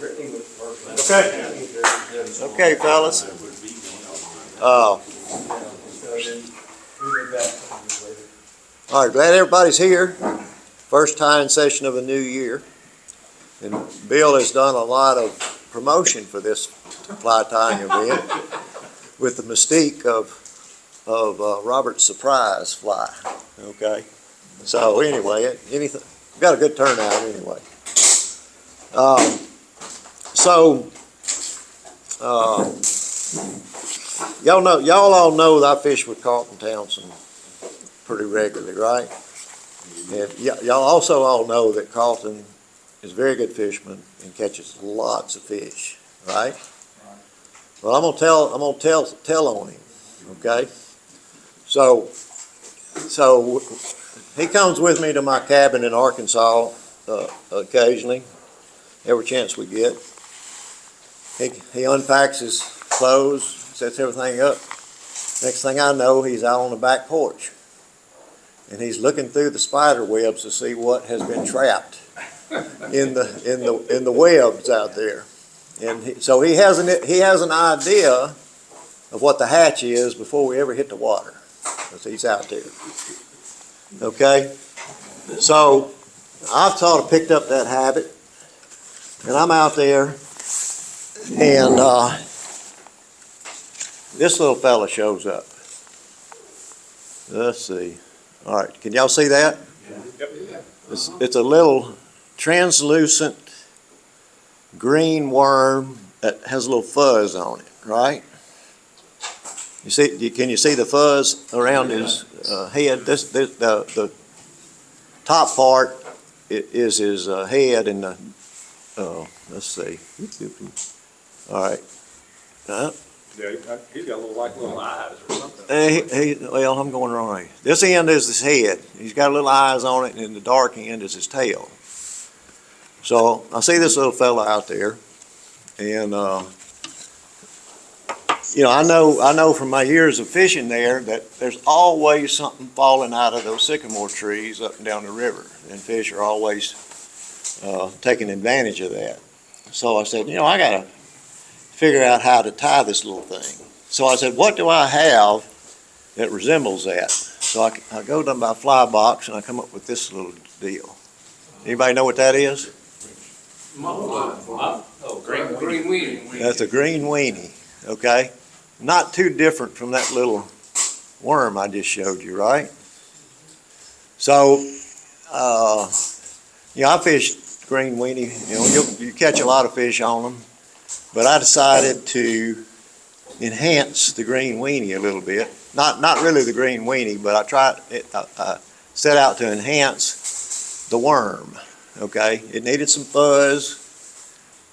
Okay. Okay, fellas. All right, glad everybody's here. First tying session of a new year. And Bill has done a lot of promotion for this fly tying event with the mystique of Robert's surprise fly. Okay. So anyway, anything got a good turnout anyway. Y'all all know that I fish with Carlton Townsend pretty regularly, right? And y'all also all know that Carlton is a very good fisherman and catches lots of fish, right? Well, I'm gonna tell on him, okay? So he comes with me to my cabin in Arkansas occasionally, every chance we get. He unpacks his clothes, sets everything up. Next thing I know, he's out on the back porch, and he's looking through the spider webs to see what has been trapped in the webs out there. And so he has an idea of what the hatch is before we ever hit the water, because he's out there. Okay, so I've sort of picked up that habit, and I'm out there, and this little fella shows up. Let's see. All right, can y'all see that? Yep. It's a little translucent green worm that has a little fuzz on it, right? You see? Can you see the fuzz around his head? The top part is his head, and the let's see. All right. Yeah, he's got little eyes or something. Well, I'm going wrong way. This end is his head. He's got little eyes on it, and the dark end is his tail. So I see this little fella out there, and I know from my years of fishing there that there's always something falling out of those sycamore trees up and down the river, and fish are always taking advantage of that. So I said, I gotta figure out how to tie this little thing. So I said, what do I have that resembles that? So I go to my fly box and I come up with this little deal. Anybody know what that is? Green weenie. That's a green weenie, okay? Not too different from that little worm I just showed you, right? So, I fished green weenie. You catch a lot of fish on them, but I decided to enhance the green weenie a little bit. Not really the green weenie, but I set out to enhance the worm. Okay, it needed some fuzz.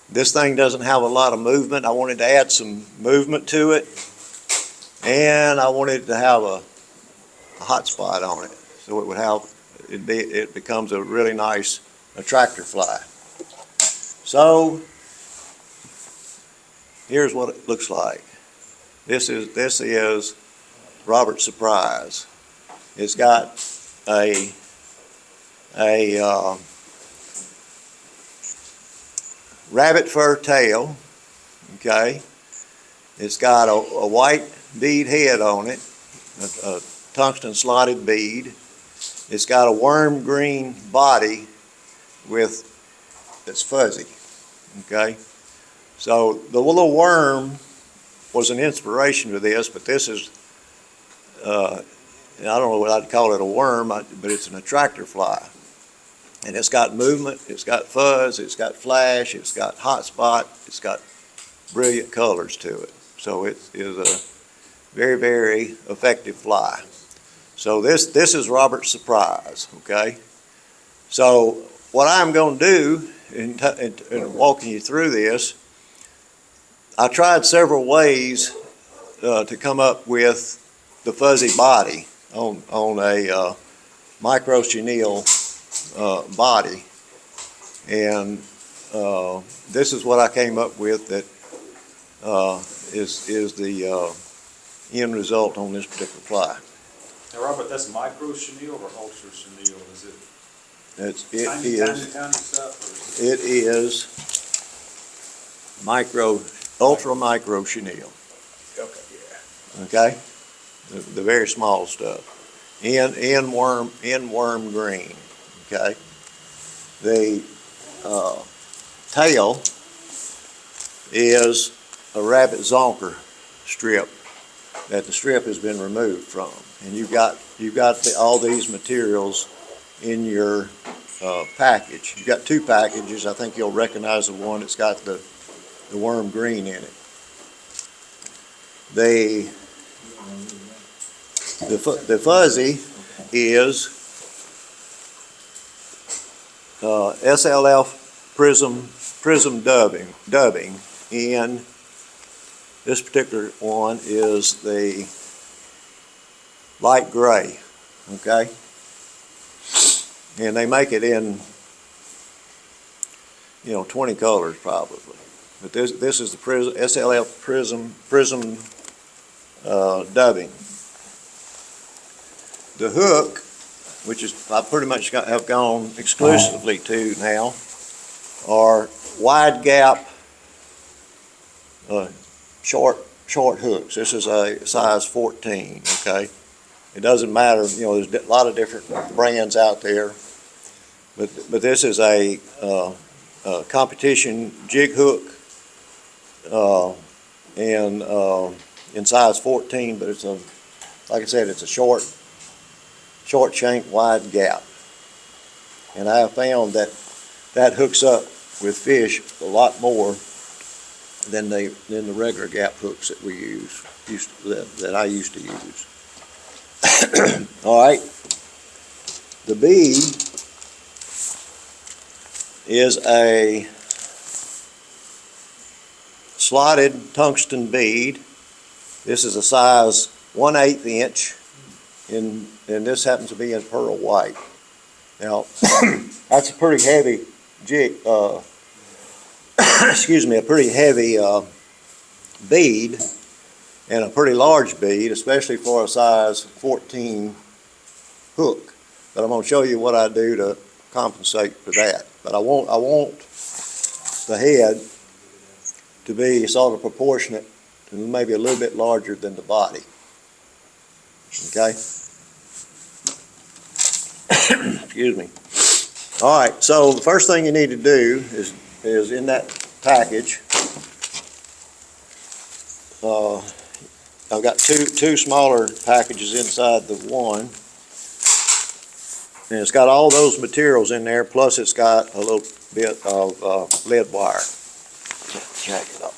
This thing doesn't have a lot of movement. I wanted to add some movement to it, and I wanted to have a hot spot on it, so it becomes a really nice attractor fly. So here's what it looks like. This is Robert's surprise. It's got a rabbit fur tail, okay? It's got a white bead head on it, a tungsten slotted bead. It's got a worm green body that's fuzzy, okay? So the little worm was an inspiration to this, but this is, I don't know what I'd call it, a worm, but it's an attractor fly. And it's got movement, it's got fuzz, it's got flash, it's got hot spot, it's got brilliant colors to it. So it is a very, very effective fly. So this is Robert's surprise, okay? So what I'm going to do in walking you through this, I tried several ways to come up with the fuzzy body on a micro chenille body, and this is what I came up with that is the end result on this particular fly. Now, Robert, that's micro chenille or ultra chenille? Is it? It is. Tiny stuff? It is ultra micro chenille. Okay, yeah. Okay, the very small stuff. In worm green. Okay, the tail is a rabbit zonker strip that the strip has been removed from, and you've got all these materials in your package. You've got two packages. I think you'll recognize the one that's got the worm green in it. The fuzzy is SLF Prism dubbing, and this particular one is the light gray, okay? And they make it in, 20 colors probably. But this is the SLF Prism dubbing. The hook, which is I pretty much have gone exclusively to now, are wide gap short hooks. This is a size 14. Okay, it doesn't matter. There's a lot of different brands out there, but this is a competition jig hook, and in size 14. But it's like I said, it's a short shank, wide gap, and I have found that hooks up with fish a lot more than the regular gap hooks that that I used to use. All right, the Bead is a slotted tungsten bead. This is a size 1/8 inch, and this happens to be in pearl white. Now, that's a pretty heavy jig. Excuse me, a pretty heavy bead, and a pretty large bead, especially for a size 14 hook. But I'm going to show you what I do to compensate for that. But I want the head to be sort of proportionate and maybe a little bit larger than the body. Okay? Excuse me. All right, so the first thing you need to do is in that package, I've got two smaller packages inside the one, and it's got all those materials in there, plus it's got a little bit of lead wire. Check it off.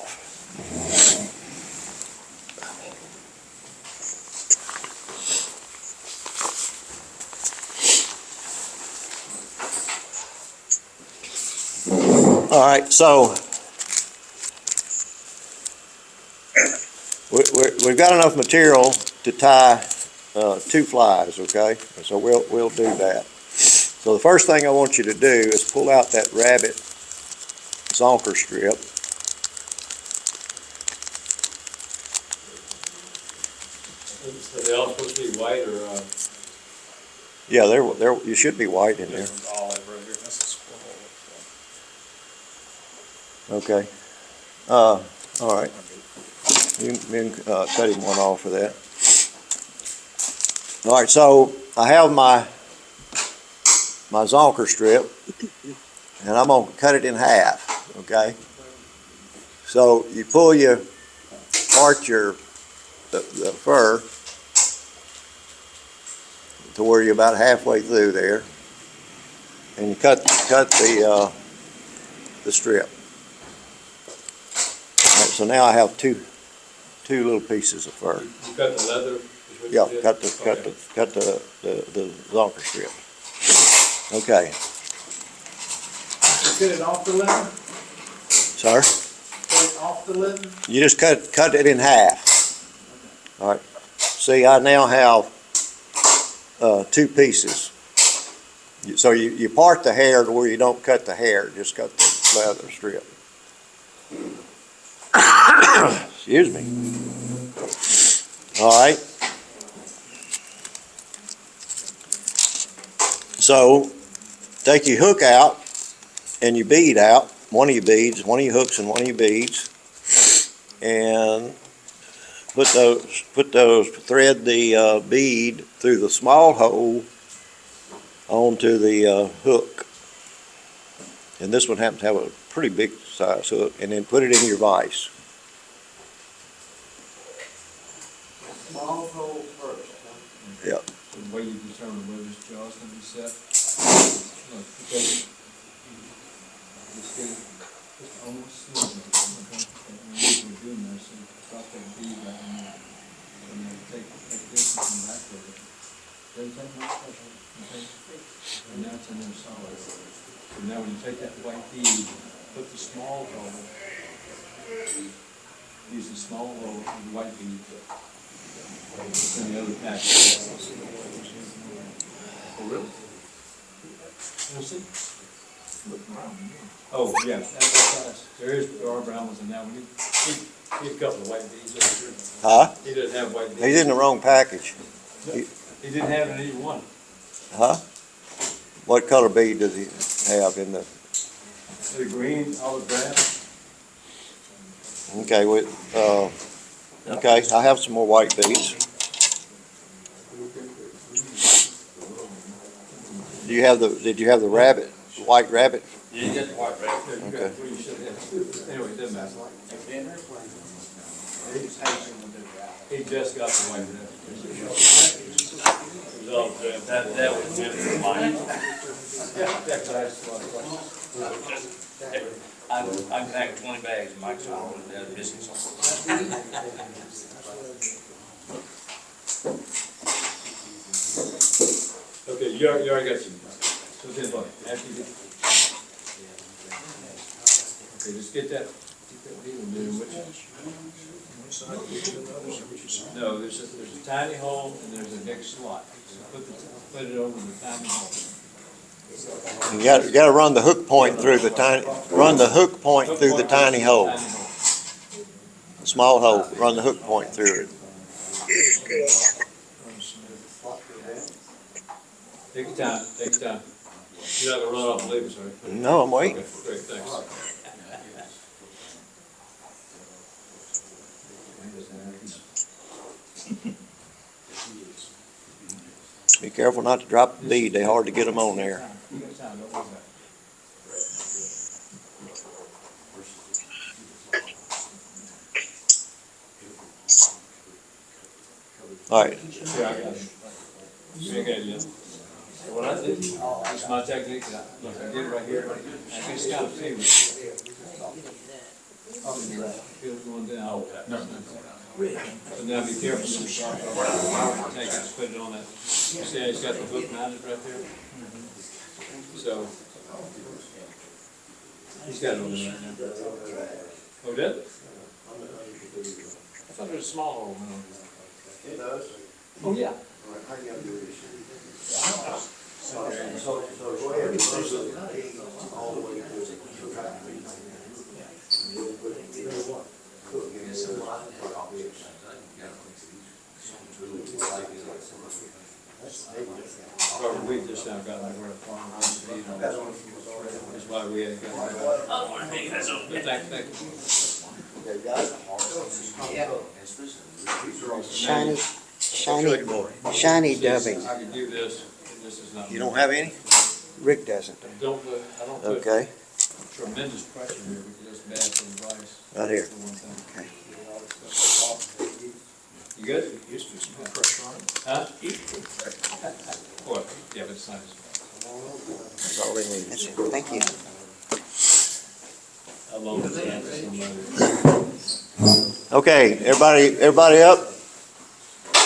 All right, so we've got enough material to tie 2 flies, okay? So we'll do that. So the first thing I want you to do is pull out that rabbit zonker strip. Are they all supposed to be white or? Yeah, there you should be white in there. Olive right here. That's a squirrel. Okay. All right. You can cut him one off for that. All right, so I have my zonker strip, and I'm going to cut it in half, okay? So you part the fur to where you're about halfway through there, and you cut the strip. All right, so now I have two little pieces of fur. You cut the leather? Yeah, cut the zonker strip. Okay. Get it off the leather? Sir? Get it off the leather? You just cut it in half. All right. See, I now have 2 pieces. So you part the hair to where you don't cut the hair, just cut the leather strip. Excuse me. All right. So take your hook out and your bead out, one of your beads, one of your hooks and one of your beads, and thread the bead through the small hole onto the hook. And this one happens to have a pretty big size hook, and then put it in your vise. Small hole first, huh? Yep. The way you determine where this jaw's gonna be set. Just get it, just almost smooth, okay? And the reason we're doing this is drop that bead right in there. And then take this and come back with it. Doesn't take much pressure, okay? And now it's in there solid. So now when you take that white bead, put the small hole, use the small hole of the white bead. It's in the other package. Oh, really? We'll see. Oh, yeah, there are brown ones in that one. He's a couple of white beads. Huh? He doesn't have white beads. He's in the wrong package. He didn't have it in either one. Huh? What color bead does he have in the? The green, olive brown. Okay, okay, I have some more white beads. Did you have the rabbit, white rabbit? Yeah, you got the white rabbit. Yeah, you got Okay. three, you should have. Anyway, it doesn't matter. He just got the white rabbit. That was meant for mine. I can pack 20 bags, Mike's on that business. Okay, you already got your. So then what? After you get. Okay, just get that needle moving, which. No, there's a tiny hole and there's a next slot. So put it over the tiny hole. You gotta run the hook point through the tiny hole. Small hole, run the hook point through it. Take your time, take your time. You're not gonna run off and leave us, are you? No, I'm waiting. Okay, great, thanks. Be careful not to drop the bead, they're hard to get them on there. You got time, don't worry about it. All right, Here, I got it. You ain't got it yet. What I did, it's my technique, look, I did it right here, I can just kind of feel it. Feel it going down. No. So now be careful, take it, just put it on that, you see how he's got the hook mounted right there? So, he's got it on there right now. Oh, did it? I thought there was a small hole. It does. Oh, yeah. So go ahead and push the all the way to the track. Robert, we just now got where the farm was to be. That's why we had got. Thank Shiny, shiny dubbing. I can do this, and this is not. you don't have any? Rick doesn't. I don't put Okay, tremendous pressure here because it's bad for the rice. right here. For one thing. Okay. You good? Used to put pressure on it. Huh? What? Yeah, but it's not as That's all they need. That's it. Thank you. bad. How long is that for somebody? Okay, everybody up?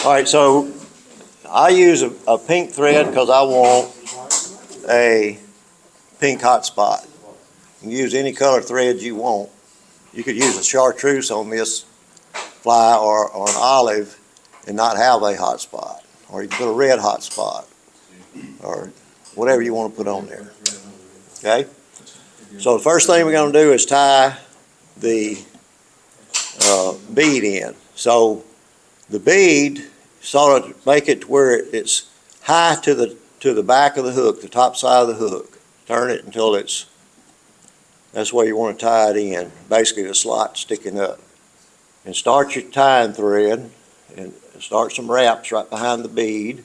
All right, so I use a pink thread because I want a pink hot spot. You can use any color thread you want. You could use a chartreuse on this fly or an olive and not have a hot spot. Or you can put a red hot spot or whatever you want to put on there. Okay? So the first thing we're going to do is tie the bead in. So the bead, sort of make it to where it's high to the back of the hook, the top side of the hook. Turn it until it's That's where you want to tie it in, basically the slot sticking up. And start your tying thread and start some wraps right behind the bead.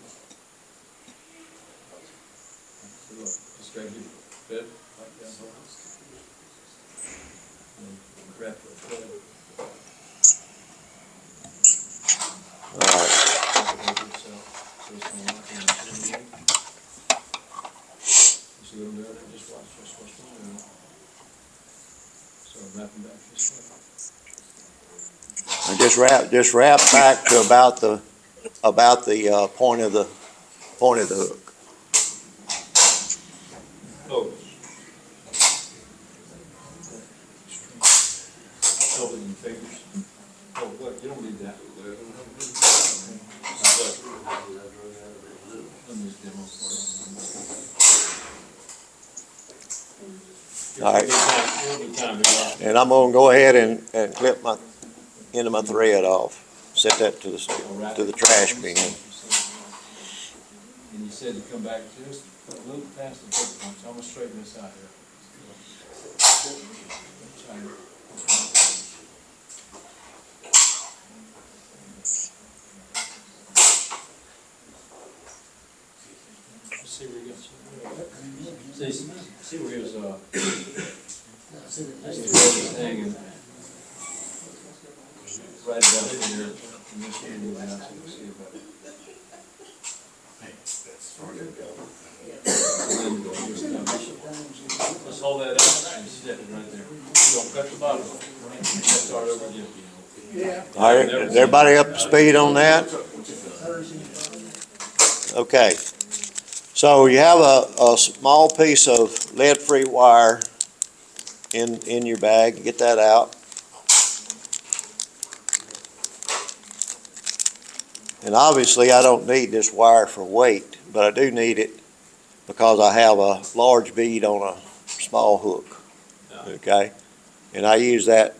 So look, just gotta get bit like that. And wrap it thread. All right. So it's gonna lock in the chenille. You see what I'm doing? Just watch what I'm doing. So I'm wrapping back this way. And just wrap back to about the point of the hook. Oh. Over in fingers. Oh, look, you don't need that. Let me just demo for you. All right. Every time we go. And I'm gonna go ahead and clip my end of my thread off. Set that to the trash bin. And you said to come back just a little past the hook punch. I'm gonna straighten this out here. See where he gets. See where his thread is hanging. Right down here. And this one will be out, so you can see about it. Let's hold that up and stick it right there. You don't cut the bottom. Let's start over again. All right, is everybody up to speed on that? Okay. So you have a small piece of lead-free wire in your bag. Get that out. And obviously I don't need this wire for weight, but I do need it because I have a large bead on a small hook. Okay? And I use that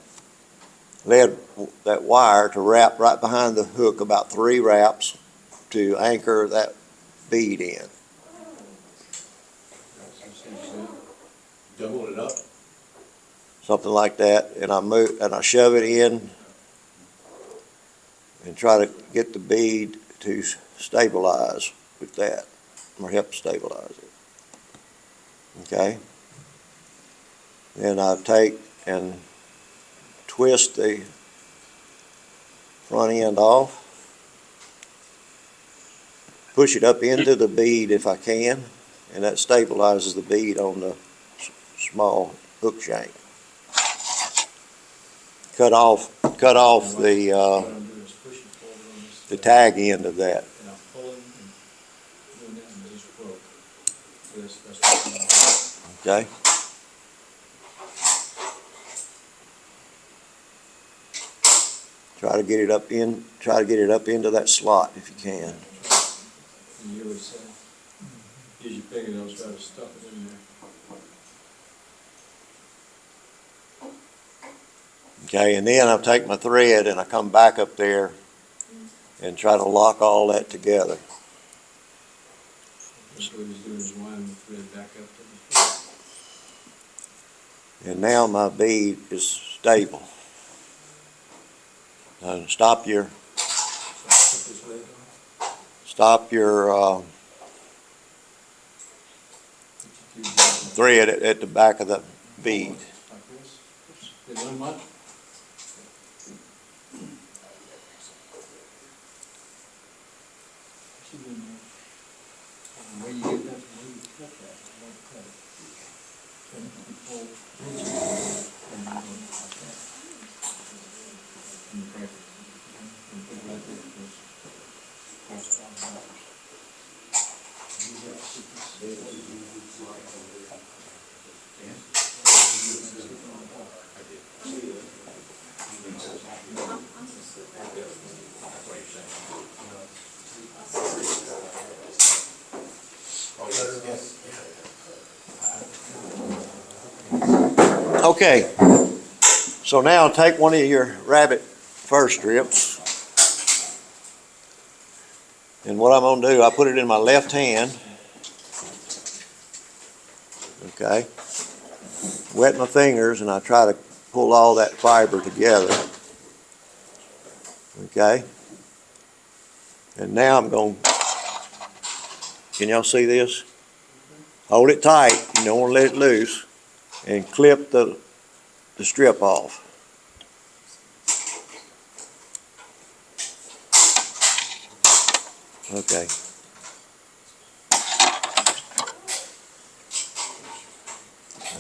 wire to wrap right behind the hook, about 3 wraps to anchor that bead in. Double it up. Something like that, and I shove it in and try to get the bead to stabilize with that, or help stabilize it. Okay? Then I take and twist the front end off, push it up into the bead if I can, and that stabilizes the bead on the small hook shank. Cut off the tag end of that. And I'm pulling and doing it and it just broke. That's what I'm doing. Okay? Try to get it up into that slot if you can. And you always say, use your fingernails, try to stuff it in there. Okay, and then I take my thread and I come back up there and try to lock all that together. That's what he's doing, is winding the thread back up to the And now my bead is stable. Now stop your thread at the back of the bead. like this. Did it unmuch? Where you get that, where you cut that, don't cut it. And you pull, and you go like that. And you break it. And put it right there, because that's $5. Okay, so now take one of your rabbit fur strips, and what I'm going to do, I put it in my left hand, okay, wet my fingers and I try to pull all that fiber together. Okay? And now I'm going, can y'all see this? Hold it tight, you don't want to let it loose, and clip the strip off. Okay.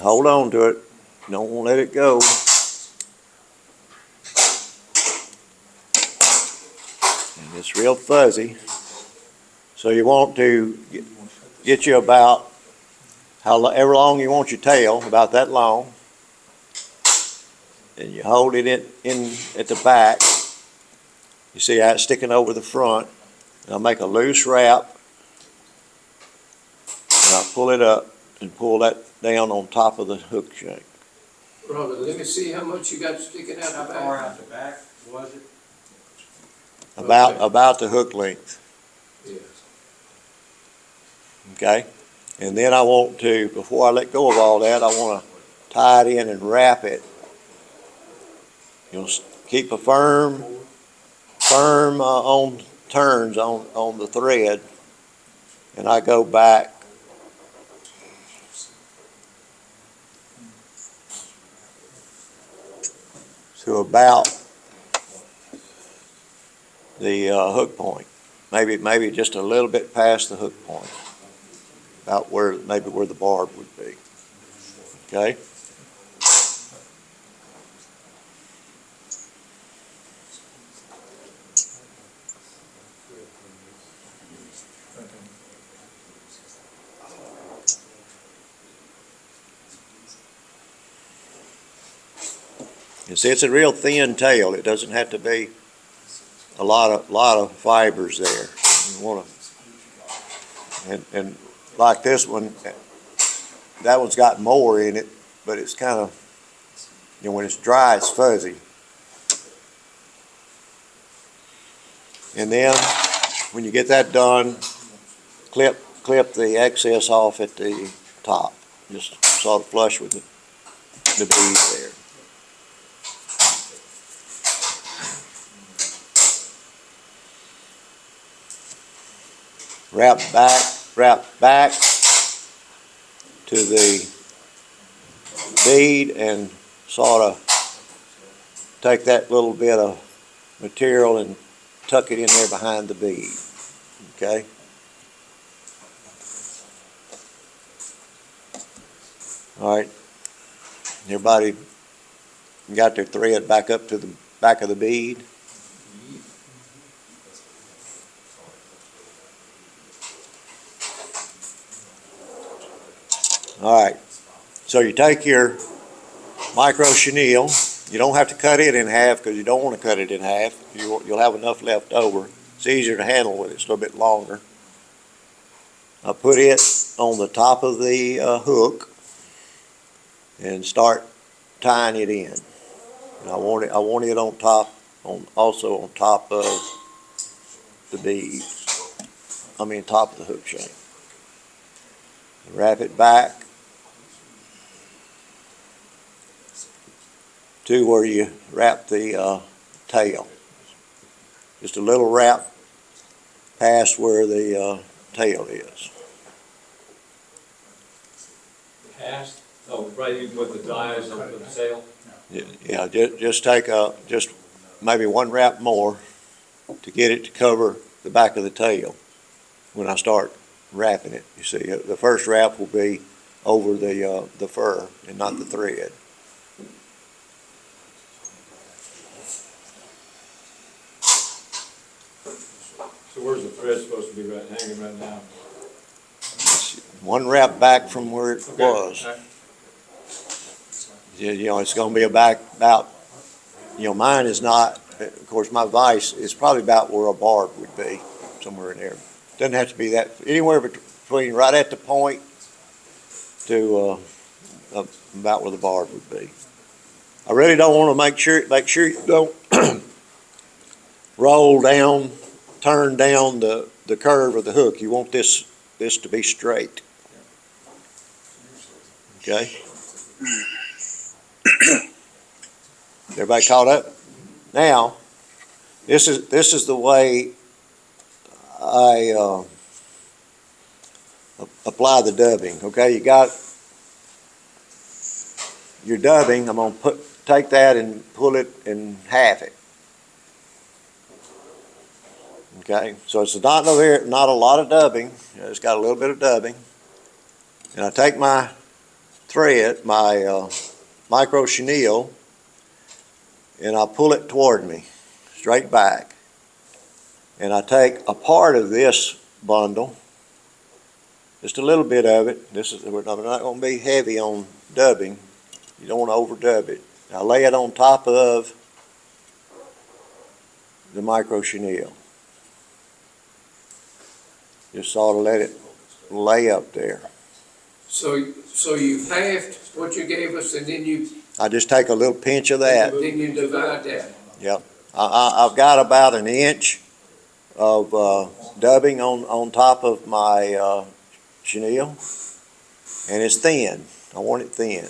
Hold on to it, don't want to let it go. And it's real fuzzy. So you want to get you about however long you want your tail, about that long. And you hold it in at the back. You see how it's sticking over the front. And I'll make a loose wrap. And I'll pull it up and pull that down on top of the hook shank. Robert, let me see how much you got sticking out How the far back. out the back was it? About the hook length. Yes. Okay? And then I want to, before I let go of all that, I want to tie it in and wrap it. You'll keep a firm on turns on the thread, and I go back to about the hook point, maybe just a little bit past the hook point, about where the barb would be. Okay. You see, it's a real thin tail. It doesn't have to be a lot of fibers there. You want to, and like this one, that one's got more in it, but it's kind of, when it's dry, it's fuzzy. And then when you get that done, clip the excess off at the top, just sort of flush with the bead there. Wrap back to the bead and sort of take that little bit of material and tuck it in there behind the bead. Okay? All right. Everybody got their thread back up to the back of the bead? All right, so you take your micro chenille. You don't have to cut it in half because you don't want to cut it in half. You'll have enough left over. It's easier to handle when it's a little bit longer. I put it on the top of the hook and start tying it in. And I want it on top, also on top of the bead. Top of the hook shank. Wrap it back to where you wrap the tail. Just a little wrap past where the tail is. Past? Oh, right in with the dies of the sail? Yeah, just take just maybe one wrap more to get it to cover the back of the tail when I start wrapping it. You see, the first wrap will be over the fur and not the thread. So where's the thread supposed to be hanging right now? One wrap back from where it was. Okay. It's going to be about, mine is not, of course, my vise is probably about where a barb would be, somewhere in there. Doesn't have to be that, anywhere between right at the point to about where the barb would be. I really don't want to make sure you don't roll down, turn down the curve of the hook. You want this to be straight. Okay? Everybody caught up? Now, this is the way I apply the dubbing. Okay, you got your dubbing. I'm gonna take that and pull it in half it. Okay, so it's not a lot of dubbing. It's got a little bit of dubbing, and I take my thread, my micro chenille, and I pull it toward me, straight back. And I take a part of this bundle, just a little bit of it. We're not going to be heavy on dubbing. You don't want to overdub it. I lay it on top of the micro chenille. Just sort of let it lay up there. So you halved what you gave us, and then you I just take a little pinch of that. divide that. Yep. I've got about an inch of dubbing on top of my chenille, and it's thin. I want it thin.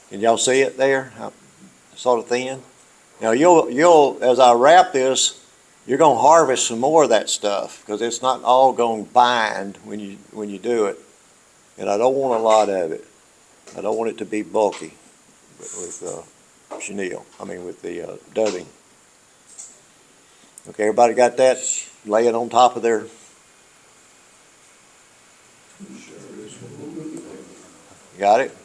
Can y'all see it there? Sort of thin. Now you'll as I wrap this, you're gonna harvest some more of that stuff because it's not all gonna bind when you do it, and I don't want a lot of it. I don't want it to be bulky with chenille. I mean with the dubbing. Okay, everybody got that? Lay it on top of their. Got it?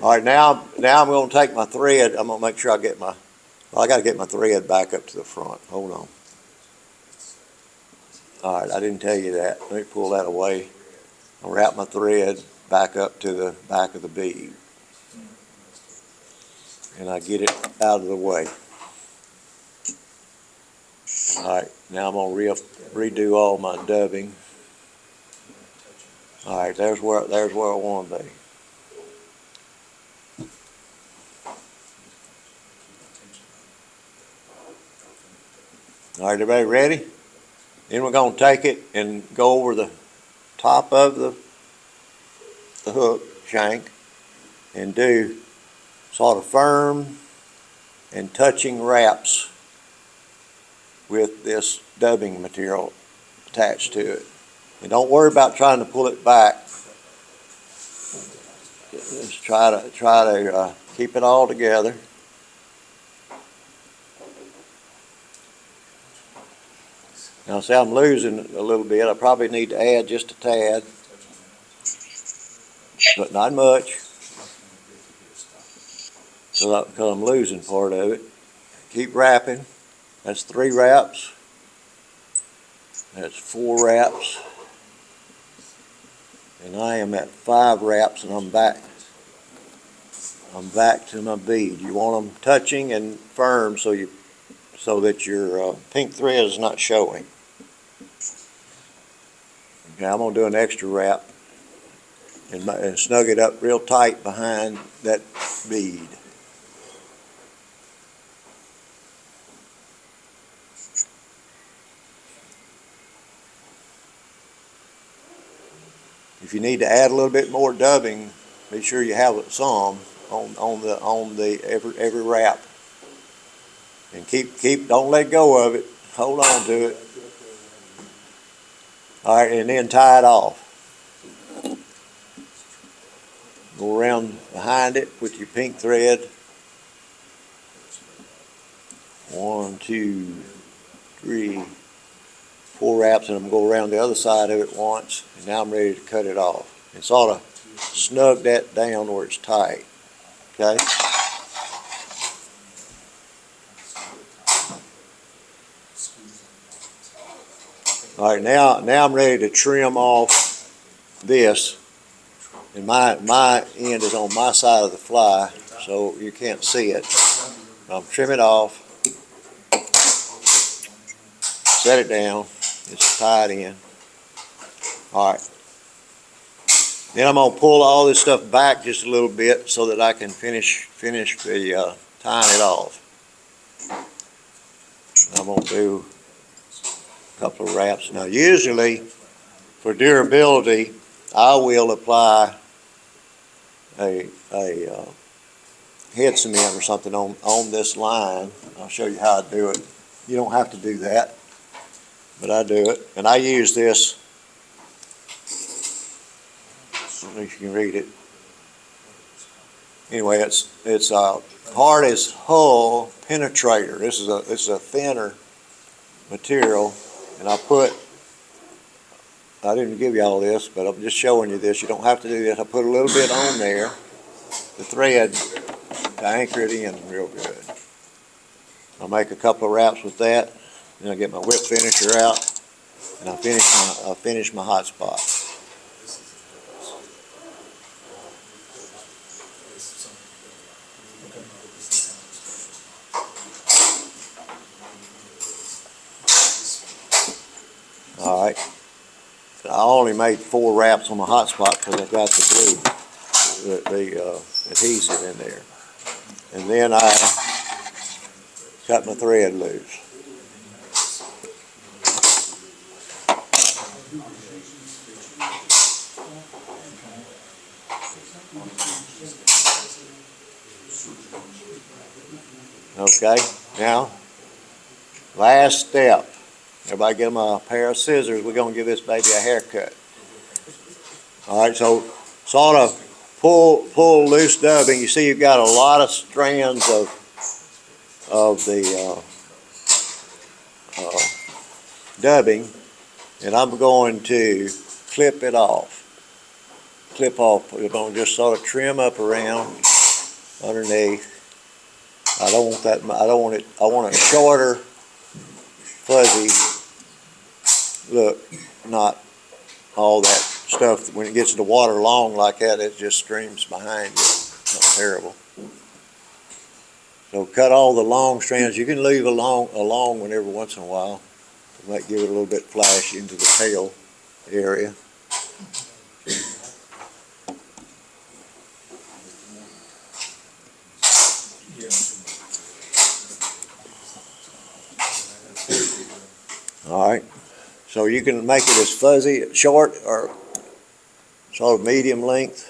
All right, now I'm going to take my thread. I'm going to make sure I get I got to get my thread back up to the front. Hold on. All right, I didn't tell you that. Let me pull that away. I'll wrap my thread back up to the back of the bead. And I get it out of the way. All right, now I'm going to redo all my dubbing. All right, there's where I want to be. All right, everybody ready? Then we're going to take it and go over the top of the hook shank and do sort of firm and touching wraps with this dubbing material attached to it. And don't worry about trying to pull it back. Just try to keep it all together. Now see, I'm losing a little bit. I probably need to add just a tad, but not much, because I'm losing part of it. Keep wrapping. That's 3 wraps. That's 4 wraps. And I am at 5 wraps, and I'm back to my bead. You want them touching and firm so that your pink thread is not showing. Okay, I'm gonna do an extra wrap and snug it up real tight behind that bead. If you need to add a little bit more dubbing, be sure you have some on every wrap. And don't let go of it. Hold on to it. All right, and then tie it off. Go around behind it with your pink thread. 1, 2, 3, 4 wraps, and I'm going to go around the other side of it once, and now I'm ready to cut it off. And sort of snug that down where it's tight. Okay? All right, now I'm ready to trim off this, and my end is on my side of the fly, so you can't see it. I'll trim it off, set it down, it's tied in. All right. Then I'm gonna pull all this stuff back just a little bit so that I can finish the tying it off. I'm gonna do couple of wraps. Now usually for durability I will apply head cement or something on this line. I'll show you how I do it. You don't have to do that, but I do it. And I use this, I don't know if you can read it. Anyway, it's hard as hull penetrator. This is a thinner material, and I didn't give you all this, but I'm just showing you this. You don't have to do this. I put a little bit on there, the thread, to anchor it in real good. I'll make a couple of wraps with that, then I get my whip finisher out, and I finish my hot spot. All right. I only made 4 wraps on my hot spot because I got the glue, the adhesive in there. And then I cut my thread loose. Okay, now, last step. Everybody get them a pair of scissors. We're going to give this baby a haircut. All right, so sort of pull loose dubbing. You see you've got a lot of strands of the dubbing, and I'm going to clip it off. Clip off. We're going to just sort of trim up around underneath. I don't want that. I don't want it. I want a shorter, fuzzy look, not all that stuff. When it gets in the water long like that, it just streams behind you. It's terrible. So cut all the long strands. You can leave a long one every once in a while. It might give it a little bit flash into the tail area. All right. So you can make it as fuzzy, short, or sort of medium length,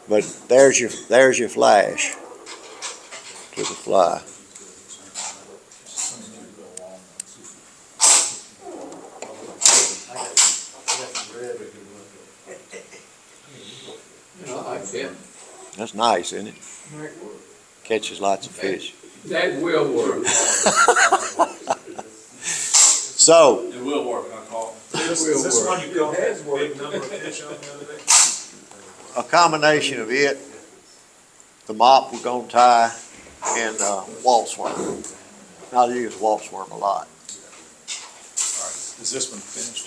but there's your flash to the fly. I like that. That's nice, isn't it? Catches lots of fish. That will work. So, It will work, I call. Is this one you caught that big number of fish on the other day? a combination of it, the mop we're going to tie, and waltz worm. I use waltz worm a lot. Is this one finished?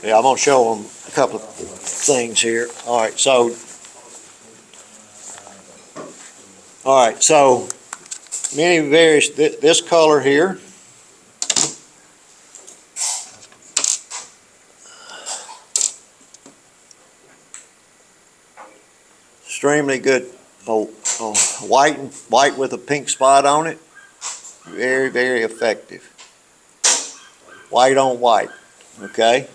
Yeah, I'm going to show them a couple of things here. All right, so many various, this color here, extremely good, white with a pink spot on it, very, very effective. White on white, okay?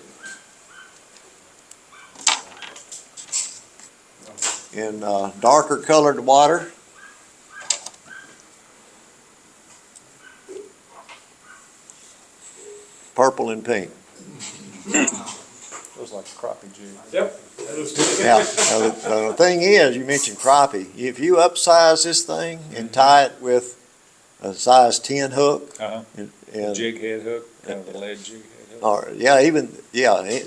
In darker colored water, purple and pink. Looks like a crappie jig. Yep. Yeah, now the thing is, you mentioned crappie. If you upsize this thing and tie it with a size 10 hook, and Jig head hook, kind of a lead jig head hook. or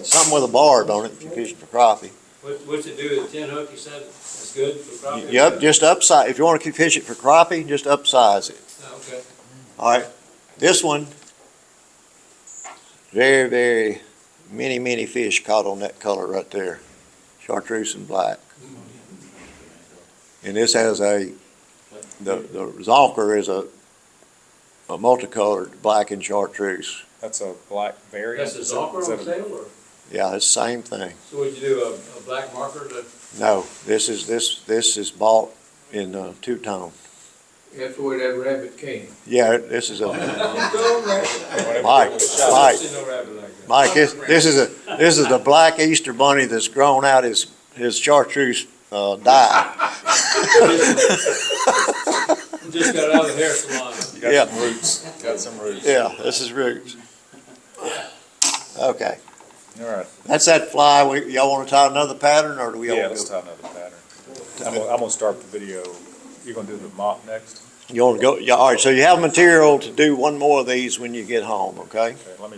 something with a barb on it if you're fishing for crappie. What's it do with the 10 hook, you said? It's good for crappie? Yep, just upsize. If you want to fish it for crappie, just upsize it. Oh, okay. All right, this one, very, very many fish caught on that color right there, chartreuse and black. And this has the zonker is a multicolored black and chartreuse. That's a black variant. That's a zonker on sale, or? Yeah, it's the same thing. So would you do a black marker to? No, this is bought in two-tone. That's where that rabbit came. Yeah, this is a Mike. This is a black Easter bunny that's grown out his chartreuse dye. Just got out of the hair salon. Yeah. Got some roots, got some roots. Yeah, this is roots. Okay, All right. that's that fly. Y'all wanna tie another pattern, or do we all Yeah, go? let's tie another pattern. I'm gonna start the video. You're gonna do the mop next? You wanna go, yeah, all right, so you have material to do one more of these when you get home, okay? Okay, let me